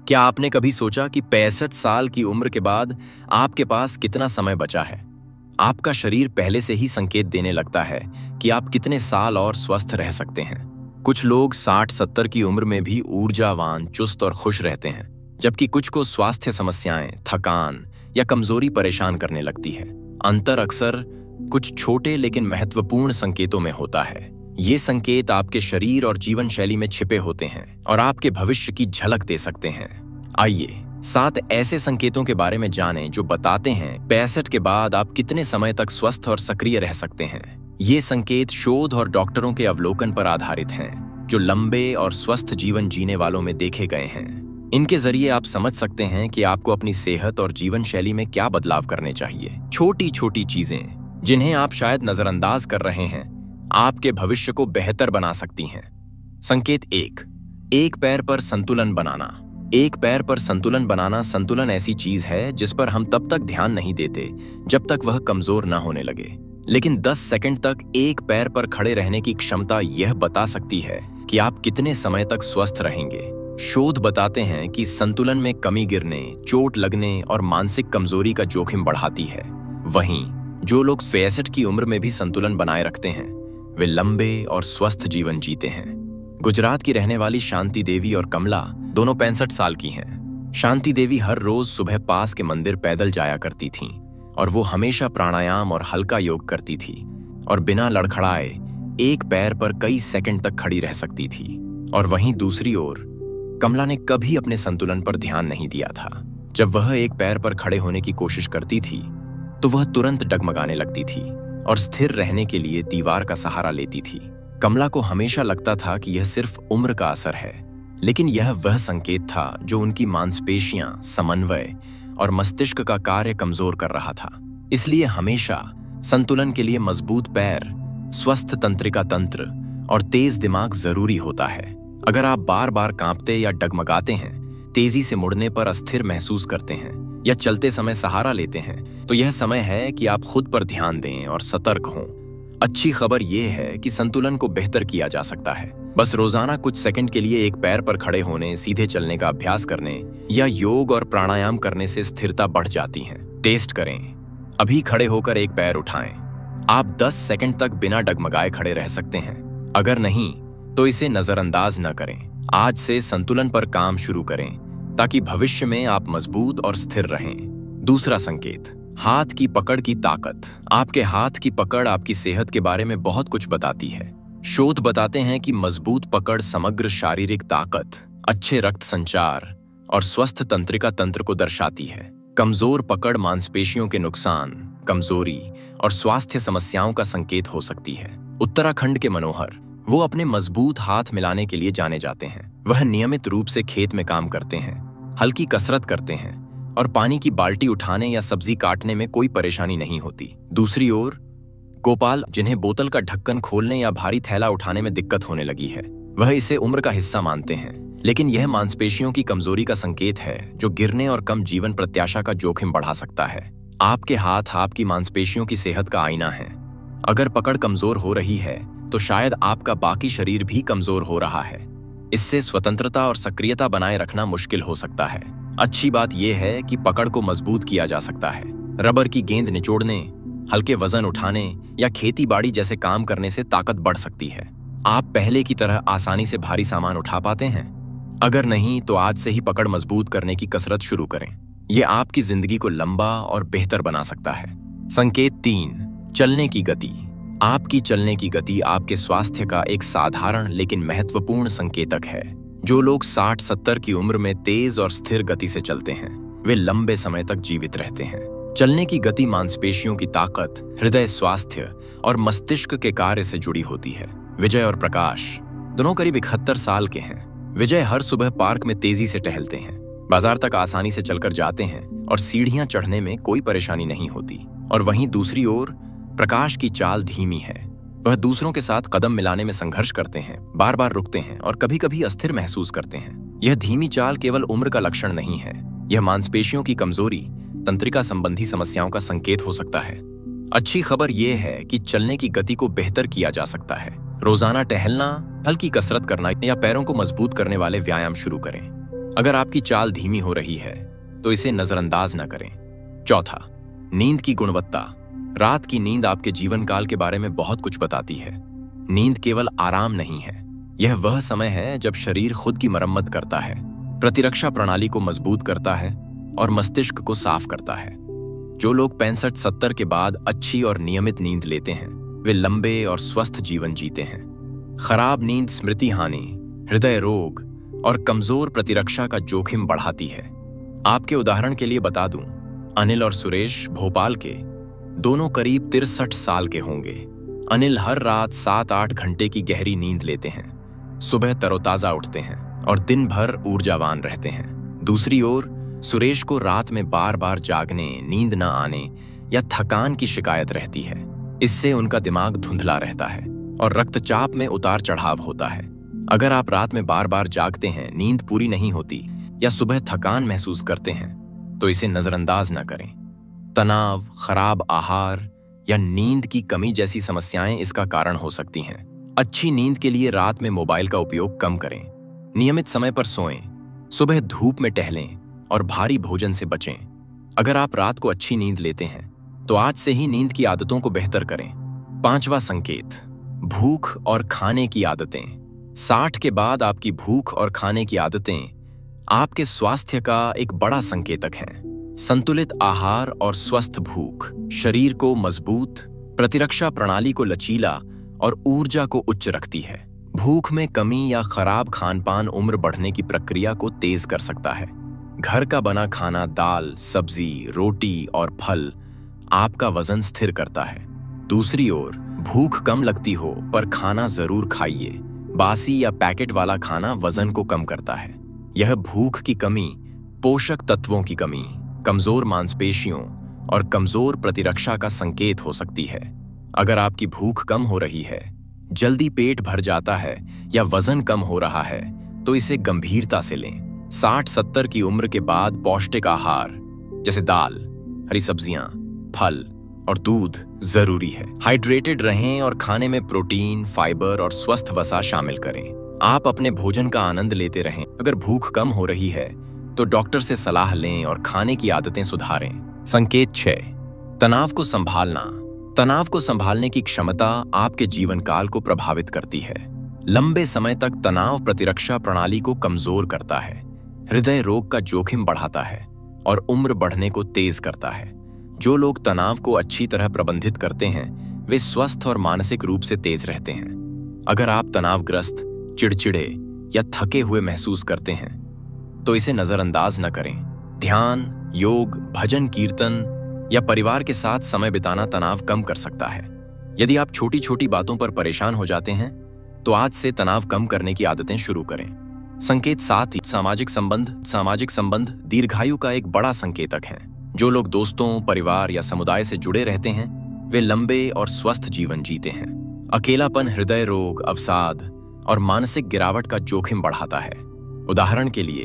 क्या आपने कभी सोचा कि 65 साल की उम्र के बाद आपके पास कितना समय बचा है? आपका शरीर पहले से ही संकेत देने लगता है कि आप कितने साल और स्वस्थ रह सकते हैं। कुछ लोग 60-70 की उम्र में भी ऊर्जावान, चुस्त और खुश रहते हैं, जबकि कुछ को स्वास्थ्य समस्याएं, थकान या कमजोरी परेशान करने लगती है। अंतर अक्सर कुछ छोटे लेकिन महत्वपूर्ण संकेतों में होता है। ये संकेत आपके शरीर और जीवन शैली में छिपे होते हैं और आपके भविष्य की झलक दे सकते हैं। आइए 7 ऐसे संकेतों के बारे में जानें जो बताते हैं 65 के बाद आप कितने समय तक स्वस्थ और सक्रिय रह सकते हैं। ये संकेत शोध और डॉक्टरों के अवलोकन पर आधारित हैं, जो लंबे और स्वस्थ जीवन जीने वालों में देखे गए हैं। इनके जरिए आप समझ सकते हैं कि आपको अपनी सेहत और जीवन शैली में क्या बदलाव करने चाहिए। छोटी छोटी चीजें जिन्हें आप शायद नजरअंदाज कर रहे हैं, आपके भविष्य को बेहतर बना सकती हैं। संकेत 1, एक पैर पर संतुलन बनाना। एक पैर पर संतुलन बनाना संतुलन ऐसी चीज है जिस पर हम तब तक ध्यान नहीं देते जब तक वह कमजोर न होने लगे, लेकिन 10 सेकंड तक एक पैर पर खड़े रहने की क्षमता यह बता सकती है कि आप कितने समय तक स्वस्थ रहेंगे। शोध बताते हैं कि संतुलन में कमी गिरने, चोट लगने और मानसिक कमजोरी का जोखिम बढ़ाती है। वहीं जो लोग 65 की उम्र में भी संतुलन बनाए रखते हैं, वे लंबे और स्वस्थ जीवन जीते हैं। गुजरात की रहने वाली शांति देवी और कमला दोनों 65 साल की हैं। शांति देवी हर रोज सुबह पास के मंदिर पैदल जाया करती थीं और वो हमेशा प्राणायाम और हल्का योग करती थी और बिना लड़खड़ाए एक पैर पर कई सेकंड तक खड़ी रह सकती थी। और वहीं दूसरी ओर कमला ने कभी अपने संतुलन पर ध्यान नहीं दिया था। जब वह एक पैर पर खड़े होने की कोशिश करती थी तो वह तुरंत डगमगाने लगती थी और स्थिर रहने के लिए दीवार का सहारा लेती थी। कमला को हमेशा लगता था कि यह सिर्फ उम्र का असर है, लेकिन यह वह संकेत था जो उनकी मांसपेशियां, समन्वय और मस्तिष्क का कार्य कमजोर कर रहा था। इसलिए हमेशा संतुलन के लिए मजबूत पैर, स्वस्थ तंत्रिका तंत्र और तेज दिमाग जरूरी होता है। अगर आप बार बार कांपते या डगमगाते हैं, तेजी से मुड़ने पर अस्थिर महसूस करते हैं या चलते समय सहारा लेते हैं, तो यह समय है कि आप खुद पर ध्यान दें और सतर्क हों। अच्छी खबर यह है कि संतुलन को बेहतर किया जा सकता है। बस रोजाना कुछ सेकंड के लिए एक पैर पर खड़े होने, सीधे चलने का अभ्यास करने या योग और प्राणायाम करने से स्थिरता बढ़ जाती है। टेस्ट करें। अभी खड़े होकर एक पैर उठाएं। आप 10 सेकंड तक बिना डगमगाए खड़े रह सकते हैं। अगर नहीं तो इसे नजरअंदाज न करें। आज से संतुलन पर काम शुरू करें ताकि भविष्य में आप मजबूत और स्थिर रहें। दूसरा संकेत, हाथ की पकड़ की ताकत। आपके हाथ की पकड़ आपकी सेहत के बारे में बहुत कुछ बताती है। शोध बताते हैं कि मजबूत पकड़ समग्र शारीरिक ताकत, अच्छे रक्त संचार और स्वस्थ तंत्रिका तंत्र को दर्शाती है। कमजोर पकड़ मांसपेशियों के नुकसान, कमजोरी और स्वास्थ्य समस्याओं का संकेत हो सकती है। उत्तराखंड के मनोहर, वो अपने मजबूत हाथ मिलाने के लिए जाने जाते हैं। वह नियमित रूप से खेत में काम करते हैं, हल्की कसरत करते हैं और पानी की बाल्टी उठाने या सब्जी काटने में कोई परेशानी नहीं होती। दूसरी ओर गोपाल, जिन्हें बोतल का ढक्कन खोलने या भारी थैला उठाने में दिक्कत होने लगी है, वह इसे उम्र का हिस्सा मानते हैं, लेकिन यह मांसपेशियों की कमजोरी का संकेत है जो गिरने और कम जीवन प्रत्याशा का जोखिम बढ़ा सकता है। आपके हाथ आपकी मांसपेशियों की सेहत का आईना है। अगर पकड़ कमजोर हो रही है तो शायद आपका बाकी शरीर भी कमजोर हो रहा है। इससे स्वतंत्रता और सक्रियता बनाए रखना मुश्किल हो सकता है। अच्छी बात यह है कि पकड़ को मजबूत किया जा सकता है। रबर की गेंद निचोड़ने, हल्के वजन उठाने या खेती बाड़ी जैसे काम करने से ताकत बढ़ सकती है। आप पहले की तरह आसानी से भारी सामान उठा पाते हैं? अगर नहीं तो आज से ही पकड़ मजबूत करने की कसरत शुरू करें। यह आपकी जिंदगी को लंबा और बेहतर बना सकता है। संकेत 3, चलने की गति। आपकी चलने की गति आपके स्वास्थ्य का एक साधारण लेकिन महत्वपूर्ण संकेतक है। जो लोग 60-70 की उम्र में तेज और स्थिर गति से चलते हैं, वे लंबे समय तक जीवित रहते हैं। चलने की गति मांसपेशियों की ताकत, हृदय स्वास्थ्य और मस्तिष्क के कार्य से जुड़ी होती है। विजय और प्रकाश दोनों करीब 71 साल के हैं। विजय हर सुबह पार्क में तेजी से टहलते हैं, बाजार तक आसानी से चलकर जाते हैं और सीढ़ियां चढ़ने में कोई परेशानी नहीं होती। और वहीं दूसरी ओर प्रकाश की चाल धीमी है। वह दूसरों के साथ कदम मिलाने में संघर्ष करते हैं, बार बार रुकते हैं और कभी कभी अस्थिर महसूस करते हैं। यह धीमी चाल केवल उम्र का लक्षण नहीं है, यह मांसपेशियों की कमजोरी, तंत्रिका संबंधी समस्याओं का संकेत हो सकता है। अच्छी खबर यह है कि चलने की गति को बेहतर किया जा सकता है। रोजाना टहलना, हल्की कसरत करना या पैरों को मजबूत करने वाले व्यायाम शुरू करें। अगर आपकी चाल धीमी हो रही है तो इसे नजरअंदाज न करें। चौथा, नींद की गुणवत्ता। रात की नींद आपके जीवन काल के बारे में बहुत कुछ बताती है। नींद केवल आराम नहीं है, यह वह समय है जब शरीर खुद की मरम्मत करता है, प्रतिरक्षा प्रणाली को मजबूत करता है और मस्तिष्क को साफ करता है। जो लोग 65-70 के बाद अच्छी और नियमित नींद लेते हैं वे लंबे और स्वस्थ जीवन जीते हैं। खराब नींद स्मृति हानि, हृदय रोग और कमजोर प्रतिरक्षा का जोखिम बढ़ाती है। आपके उदाहरण के लिए बता दूं, अनिल और सुरेश भोपाल के, दोनों करीब 63 साल के होंगे। अनिल हर रात 7-8 घंटे की गहरी नींद लेते हैं, सुबह तरोताजा उठते हैं और दिन भर ऊर्जावान रहते हैं। दूसरी ओर सुरेश को रात में बार बार जागने, नींद न आने या थकान की शिकायत रहती है। इससे उनका दिमाग धुंधला रहता है और रक्तचाप में उतार चढ़ाव होता है। अगर आप रात में बार बार जागते हैं, नींद पूरी नहीं होती या सुबह थकान महसूस करते हैं तो इसे नजरअंदाज न करें। तनाव, खराब आहार या नींद की कमी जैसी समस्याएं इसका कारण हो सकती हैं। अच्छी नींद के लिए रात में मोबाइल का उपयोग कम करें, नियमित समय पर सोएं, सुबह धूप में टहलें और भारी भोजन से बचें। अगर आप रात को अच्छी नींद लेते हैं तो आज से ही नींद की आदतों को बेहतर करें। पांचवा संकेत, भूख और खाने की आदतें। 60 के बाद आपकी भूख और खाने की आदतें आपके स्वास्थ्य का एक बड़ा संकेतक हैं। संतुलित आहार और स्वस्थ भूख शरीर को मजबूत, प्रतिरक्षा प्रणाली को लचीला और ऊर्जा को उच्च रखती है। भूख में कमी या खराब खानपान उम्र बढ़ने की प्रक्रिया को तेज कर सकता है। घर का बना खाना, दाल, सब्जी, रोटी और फल आपका वजन स्थिर करता है। दूसरी ओर भूख कम लगती हो पर खाना जरूर खाइए। बासी या पैकेट वाला खाना वजन को कम करता है। यह भूख की कमी, पोषक तत्वों की कमी, कमजोर मांसपेशियों और कमजोर प्रतिरक्षा का संकेत हो सकती है। अगर आपकी भूख कम हो रही है, जल्दी पेट भर जाता है या वजन कम हो रहा है तो इसे गंभीरता से लें। 60-70 की उम्र के बाद पौष्टिक आहार जैसे दाल, हरी सब्जियां, फल और दूध जरूरी है। हाइड्रेटेड रहें और खाने में प्रोटीन, फाइबर और स्वस्थ वसा शामिल करें। आप अपने भोजन का आनंद लेते रहें। अगर भूख कम हो रही है तो डॉक्टर से सलाह लें और खाने की आदतें सुधारें। संकेत 6, तनाव को संभालना। तनाव को संभालने की क्षमता आपके जीवन काल को प्रभावित करती है। लंबे समय तक तनाव प्रतिरक्षा प्रणाली को कमजोर करता है, हृदय रोग का जोखिम बढ़ाता है और उम्र बढ़ने को तेज करता है। जो लोग तनाव को अच्छी तरह प्रबंधित करते हैं वे स्वस्थ और मानसिक रूप से तेज रहते हैं। अगर आप तनावग्रस्त, चिड़चिड़े या थके हुए महसूस करते हैं तो इसे नजरअंदाज न करें। ध्यान, योग, भजन कीर्तन या परिवार के साथ समय बिताना तनाव कम कर सकता है। यदि आप छोटी छोटी बातों पर परेशान हो जाते हैं तो आज से तनाव कम करने की आदतें शुरू करें। संकेत 7, सामाजिक संबंध। सामाजिक संबंध दीर्घायु का एक बड़ा संकेतक है। जो लोग दोस्तों, परिवार या समुदाय से जुड़े रहते हैं वे लंबे और स्वस्थ जीवन जीते हैं। अकेलापन हृदय रोग, अवसाद और मानसिक गिरावट का जोखिम बढ़ाता है। उदाहरण के लिए,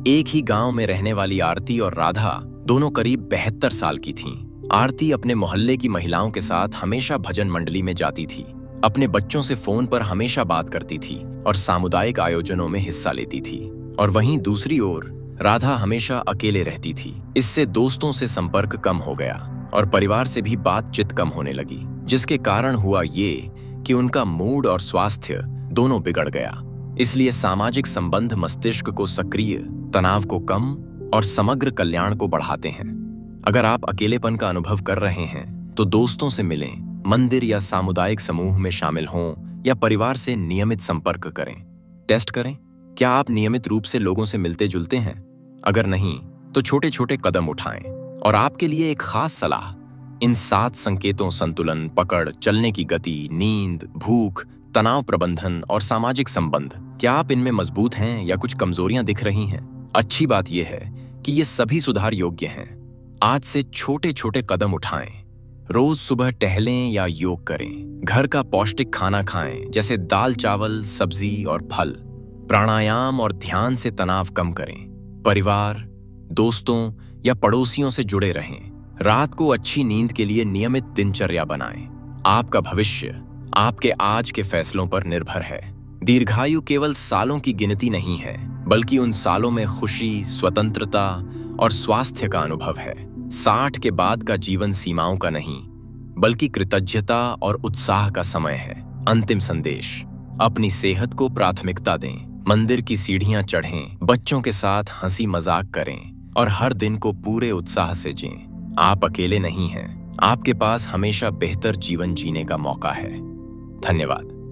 एक ही गांव में रहने वाली आरती और राधा दोनों करीब 72 साल की थीं। आरती अपने मोहल्ले की महिलाओं के साथ हमेशा भजन मंडली में जाती थी, अपने बच्चों से फोन पर हमेशा बात करती थी और सामुदायिक आयोजनों में हिस्सा लेती थी। और वहीं दूसरी ओर राधा हमेशा अकेले रहती थी। इससे दोस्तों से संपर्क कम हो गया और परिवार से भी बातचीत कम होने लगी, जिसके कारण हुआ ये कि उनका मूड और स्वास्थ्य दोनों बिगड़ गया। इसलिए सामाजिक संबंध मस्तिष्क को सक्रिय, तनाव को कम और समग्र कल्याण को बढ़ाते हैं। अगर आप अकेलेपन का अनुभव कर रहे हैं तो दोस्तों से मिलें, मंदिर या सामुदायिक समूह में शामिल हों या परिवार से नियमित संपर्क करें। टेस्ट करें, क्या आप नियमित रूप से लोगों से मिलते जुलते हैं? अगर नहीं तो छोटे छोटे कदम उठाएं। और आपके लिए एक खास सलाह, इन 7 संकेतों संतुलन, पकड़, चलने की गति, नींद, भूख, तनाव प्रबंधन और सामाजिक संबंध, क्या आप इनमें मजबूत हैं या कुछ कमजोरियां दिख रही हैं? अच्छी बात यह है कि ये सभी सुधार योग्य हैं। आज से छोटे छोटे कदम उठाएं। रोज सुबह टहलें या योग करें, घर का पौष्टिक खाना खाएं जैसे दाल, चावल, सब्जी और फल। प्राणायाम और ध्यान से तनाव कम करें। परिवार, दोस्तों या पड़ोसियों से जुड़े रहें। रात को अच्छी नींद के लिए नियमित दिनचर्या बनाएं। आपका भविष्य आपके आज के फैसलों पर निर्भर है। दीर्घायु केवल सालों की गिनती नहीं है, बल्कि उन सालों में खुशी, स्वतंत्रता और स्वास्थ्य का अनुभव है। 60 के बाद का जीवन सीमाओं का नहीं, बल्कि कृतज्ञता और उत्साह का समय है। अंतिम संदेश: अपनी सेहत को प्राथमिकता दें, मंदिर की सीढ़ियां चढ़ें, बच्चों के साथ हंसी मजाक करें और हर दिन को पूरे उत्साह से जिएं। आप अकेले नहीं हैं, आपके पास हमेशा बेहतर जीवन जीने का मौका है। धन्यवाद।